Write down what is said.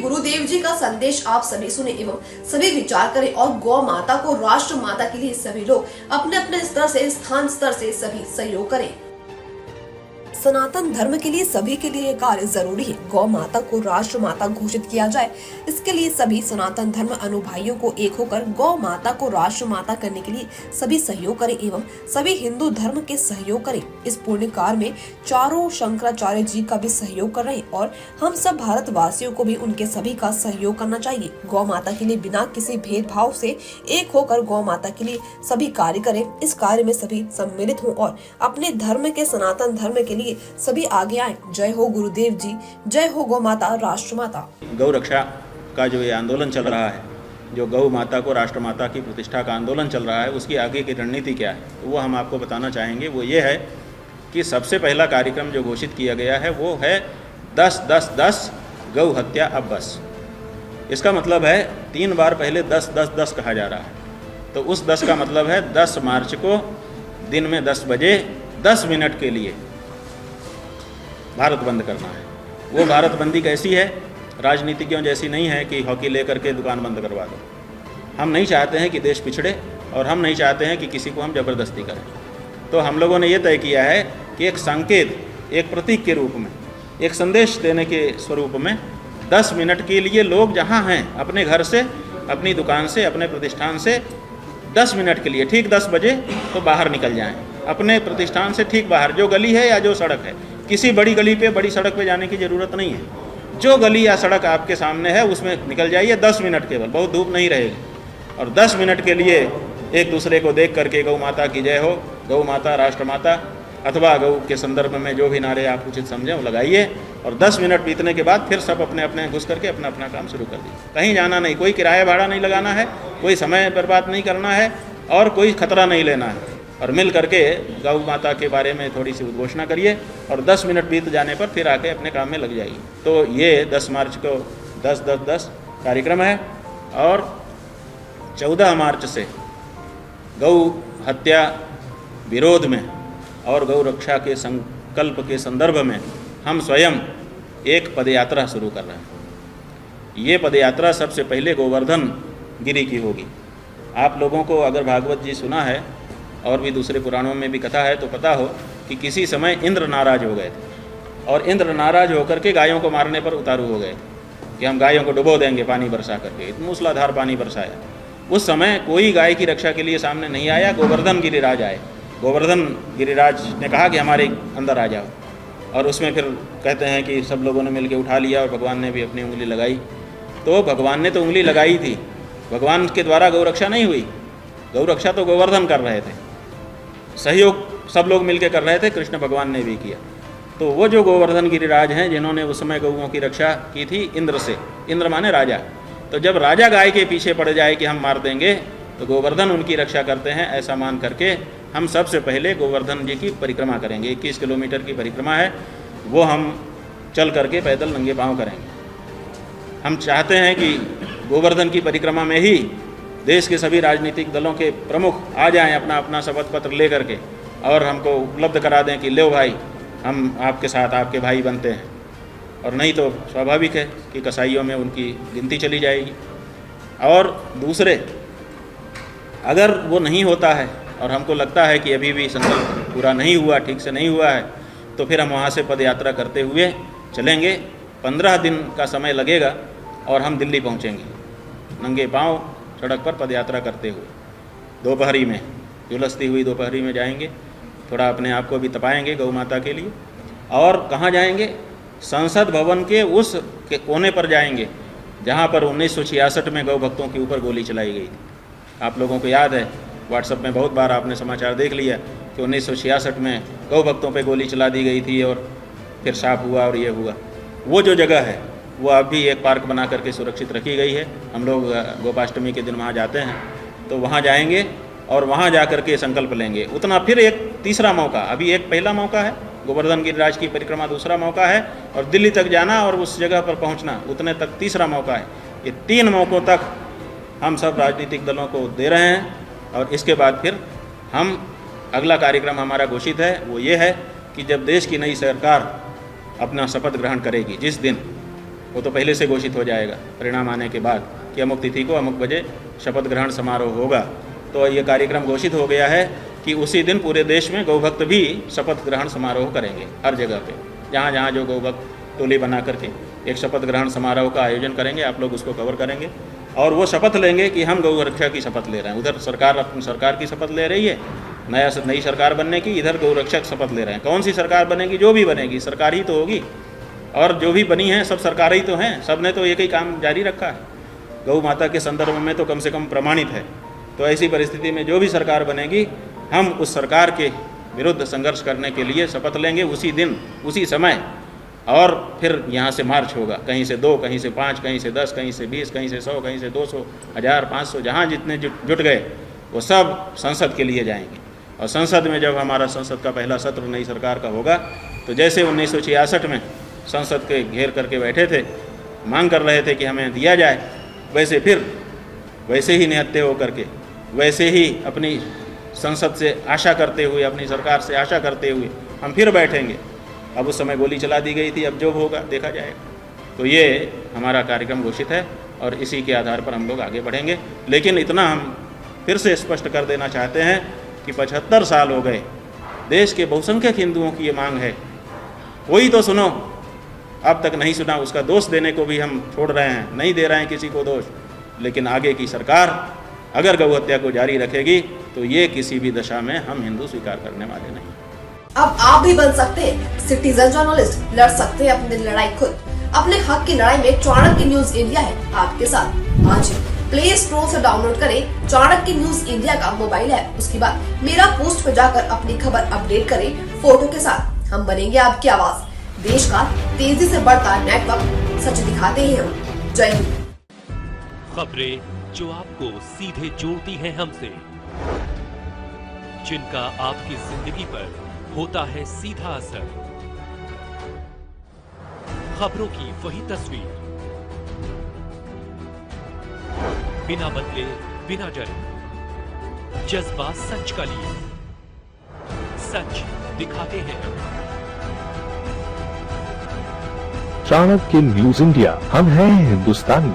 गुरुदेव जी का संदेश आप सभी सुने एवं सभी विचार करें और गौ माता को राष्ट्र माता के लिए सभी लोग अपने अपने स्तर से स्थान स्तर से सभी सहयोग करें। सनातन धर्म के लिए सभी के लिए कार्य जरूरी है। गौ माता को राष्ट्र माता घोषित किया जाए, इसके लिए सभी सनातन धर्म अनुभाइयों को एक होकर गौ माता को राष्ट्र माता करने के लिए सभी सहयोग करें एवं सभी हिंदू धर्म के सहयोग करें। इस पुण्य कार्य में चारों शंकराचार्य जी का भी सहयोग कर रहे हैं और हम सब भारतवासियों को भी उनके सभी का सहयोग करना चाहिए। गौ माता के लिए बिना किसी भेदभाव से एक होकर गौ माता के लिए सभी कार्य करें। इस कार्य में सभी सम्मिलित हों और अपने धर्म के सनातन धर्म के लिए सभी आगे आए। जय हो गुरुदेव जी, जय हो गौ माता राष्ट्र माता। गौ रक्षा का जो ये आंदोलन चल रहा है, जो गौ माता को राष्ट्र माता की प्रतिष्ठा का आंदोलन चल रहा है, उसकी आगे की रणनीति क्या है तो वो हम आपको बताना चाहेंगे। वो ये है कि सबसे पहला कार्यक्रम जो घोषित किया गया है वो है 10-10-10 गौ हत्या अब बस। इसका मतलब है 3 बार पहले 10-10-10 कहा जा रहा है, तो उस 10 का मतलब है 10 मार्च को दिन में 10 बजे 10 मिनट के लिए भारत बंद करना है। वो भारत बंदी कैसी है, राजनीतिज्ञों जैसी नहीं है कि हॉकी लेकर के दुकान बंद करवा दो। हम नहीं चाहते हैं कि देश पिछड़े और हम नहीं चाहते हैं कि किसी को हम ज़बरदस्ती करें। तो हम लोगों ने ये तय किया है कि एक संकेत, एक प्रतीक के रूप में, एक संदेश देने के स्वरूप में 10 मिनट के लिए लोग जहाँ हैं अपने घर से, अपनी दुकान से, अपने प्रतिष्ठान से 10 मिनट के लिए ठीक 10 बजे तो बाहर निकल जाएं। अपने प्रतिष्ठान से ठीक बाहर, जो गली है या जो सड़क है, किसी बड़ी गली पे, बड़ी सड़क पे जाने की ज़रूरत नहीं है। जो गली या सड़क आपके सामने है उसमें निकल जाइए 10 मिनट केवल, बहुत धूप नहीं रहेगी। और 10 मिनट के लिए एक दूसरे को देख करके गौ माता की जय हो, गौ माता राष्ट्र माता, अथवा गौ के संदर्भ में जो भी नारे आप उचित समझें वो लगाइए। और 10 मिनट बीतने के बाद फिर सब अपने अपने घुस करके अपना अपना काम शुरू कर दीजिए। कहीं जाना नहीं, कोई किराया भाड़ा नहीं लगाना है, कोई समय बर्बाद नहीं करना है और कोई खतरा नहीं लेना है। और मिल करके गौ माता के बारे में थोड़ी सी उद्घोषणा करिए और 10 मिनट बीत जाने पर फिर आके अपने काम में लग जाइए। तो ये 10 मार्च को 10-10-10 कार्यक्रम है और 14 मार्च से गौ हत्या विरोध में और गौ रक्षा के संकल्प के संदर्भ में हम स्वयं एक पदयात्रा शुरू कर रहे हैं। ये पदयात्रा सबसे पहले गोवर्धन गिरी की होगी। आप लोगों को अगर भागवत जी सुना है और भी दूसरे पुराणों में भी कथा है तो पता हो कि किसी समय इंद्र नाराज हो गए थे और इंद्र नाराज होकर के गायों को मारने पर उतारू हो गए थे कि हम गायों को डुबो देंगे पानी बरसा करके। मूसलाधार पानी बरसाया। उस समय कोई गाय की रक्षा के लिए सामने नहीं आया। गोवर्धन गिरिराज आए। गोवर्धन गिरिराज ने कहा कि हमारे अंदर आ जाओ, और उसमें फिर कहते हैं कि सब लोगों ने मिलकर उठा लिया और भगवान ने भी अपनी उंगली लगाई। तो भगवान ने तो उंगली लगाई थी, भगवान के द्वारा गौ रक्षा नहीं हुई। गौ रक्षा तो गोवर्धन कर रहे थे, सहयोग सब लोग मिलकर कर रहे थे, कृष्ण भगवान ने भी किया। तो वो जो गोवर्धन गिरिराज हैं जिन्होंने उस समय गौओं की रक्षा की थी इंद्र से, इंद्र माने राजा, तो जब राजा गाय के पीछे पड़ जाए कि हम मार देंगे तो गोवर्धन उनकी रक्षा करते हैं, ऐसा मान करके हम सबसे पहले गोवर्धन जी की परिक्रमा करेंगे। 21 किलोमीटर की परिक्रमा है, वो हम चल करके पैदल नंगे पाँव करेंगे। हम चाहते हैं कि गोवर्धन की परिक्रमा में ही देश के सभी राजनीतिक दलों के प्रमुख आ जाएं अपना अपना शपथ पत्र ले करके और हमको उपलब्ध करा दें कि लो भाई, हम आपके साथ आपके भाई बनते हैं। और नहीं तो स्वाभाविक है कि कसाईयों में उनकी गिनती चली जाएगी। और दूसरे, अगर वो नहीं होता है और हमको लगता है कि अभी भी संकल्प पूरा नहीं हुआ, ठीक से नहीं हुआ है, तो फिर हम वहाँ से पदयात्रा करते हुए चलेंगे। 15 दिन का समय लगेगा और हम दिल्ली पहुँचेंगे नंगे पाँव सड़क पर पदयात्रा करते हुए। दोपहरी में, झुलसती हुई दोपहरी में जाएंगे, थोड़ा अपने आप को भी तपाएंगे गौ माता के लिए। और कहाँ जाएंगे? संसद भवन के उस के कोने पर जाएंगे जहाँ पर 1966 में गौ भक्तों के ऊपर गोली चलाई गई थी। आप लोगों को याद है, व्हाट्सएप में बहुत बार आपने समाचार देख लिया कि 1966 में गौ भक्तों पे गोली चला दी गई थी और फिर साफ हुआ और ये हुआ। वो जो जगह है वो अब भी एक पार्क बना करके सुरक्षित रखी गई है। हम लोग गोपाष्टमी के दिन वहाँ जाते हैं, तो वहाँ जाएंगे और वहाँ जा कर के संकल्प लेंगे। उतना फिर एक तीसरा मौका, अभी एक पहला मौका है गोवर्धन गिरिराज की परिक्रमा, दूसरा मौका है और दिल्ली तक जाना और उस जगह पर पहुँचना, उतने तक तीसरा मौका है। ये 3 मौक़ों तक हम सब राजनीतिक दलों को दे रहे हैं। और इसके बाद फिर हम अगला कार्यक्रम हमारा घोषित है, वो ये है कि जब देश की नई सरकार अपना शपथ ग्रहण करेगी, जिस दिन वो तो पहले से घोषित हो जाएगा परिणाम आने के बाद कि अमुक तिथि को अमुक बजे शपथ ग्रहण समारोह होगा। तो ये कार्यक्रम घोषित हो गया है कि उसी दिन पूरे देश में गौभक्त भी शपथ ग्रहण समारोह करेंगे। हर जगह पे जहाँ जहाँ जो गौभक्त टोली बना करके एक शपथ ग्रहण समारोह का आयोजन करेंगे, आप लोग उसको कवर करेंगे और वो शपथ लेंगे कि हम गौ रक्षा की शपथ ले रहे हैं। उधर सरकार अपनी सरकार की शपथ ले रही है, नई सरकार बनने की, इधर गौ रक्षक शपथ ले रहे हैं। कौन सी सरकार बनेगी? जो भी बनेगी सरकार ही तो होगी, और जो भी बनी है सब सरकार ही तो हैं। सब ने तो एक ही काम जारी रखा है, गौ माता के संदर्भ में तो कम से कम प्रमाणित है। तो ऐसी परिस्थिति में जो भी सरकार बनेगी, हम उस सरकार के विरुद्ध संघर्ष करने के लिए शपथ लेंगे उसी दिन उसी समय, और फिर यहाँ से मार्च होगा, कहीं से 2, कहीं से 5, कहीं से 10, कहीं से 20, कहीं से 100, कहीं से 200, 1000, 500, जहाँ जितने जुट गए वो सब संसद के लिए जाएंगे। और संसद में जब हमारा संसद का पहला सत्र नई सरकार का होगा, तो जैसे 1966 में संसद के घेर करके बैठे थे, मांग कर रहे थे कि हमें दिया जाए, वैसे फिर वैसे ही निहत्थे होकर के, वैसे ही अपनी संसद से आशा करते हुए, अपनी सरकार से आशा करते हुए हम फिर बैठेंगे। अब उस समय गोली चला दी गई थी, अब जो होगा देखा जाएगा। तो ये हमारा कार्यक्रम घोषित है और इसी के आधार पर हम लोग आगे बढ़ेंगे। लेकिन इतना हम फिर से स्पष्ट कर देना चाहते हैं कि 75 साल हो गए, देश के बहुसंख्यक हिंदुओं की ये मांग है, कोई तो सुनो। अब तक नहीं सुना, उसका दोष देने को भी हम छोड़ रहे हैं, नहीं दे रहे हैं किसी को दोष। लेकिन आगे की सरकार अगर गौ हत्या को जारी रखेगी तो ये किसी भी दशा में हम हिंदू स्वीकार करने वाले नहीं। अब आप भी बन सकते हैं सिटीजन जर्नलिस्ट, लड़ सकते हैं अपनी लड़ाई खुद। अपने हक की लड़ाई में चाणक्य न्यूज इंडिया है आपके साथ। आज प्ले स्टोर से डाउनलोड करें चाणक्य न्यूज इंडिया का मोबाइल ऐप। उसके बाद मेरा पोस्ट पर जाकर अपनी खबर अपडेट करें फोटो के साथ। हम बनेंगे आपकी आवाज, देश का तेजी से बढ़ता नेटवर्क, सच दिखाते हैं हम। जय हिंद। खबरें जो आपको सीधे जोड़ती हैं हमसे, जिनका आपकी जिंदगी पर होता है सीधा असर, खबरों की वही तस्वीर, बिना बदले बिना डरे, जज्बा सच का लिए, सच दिखाते हैं। चाणक्य न्यूज इंडिया, हम हैं हिंदुस्तानी।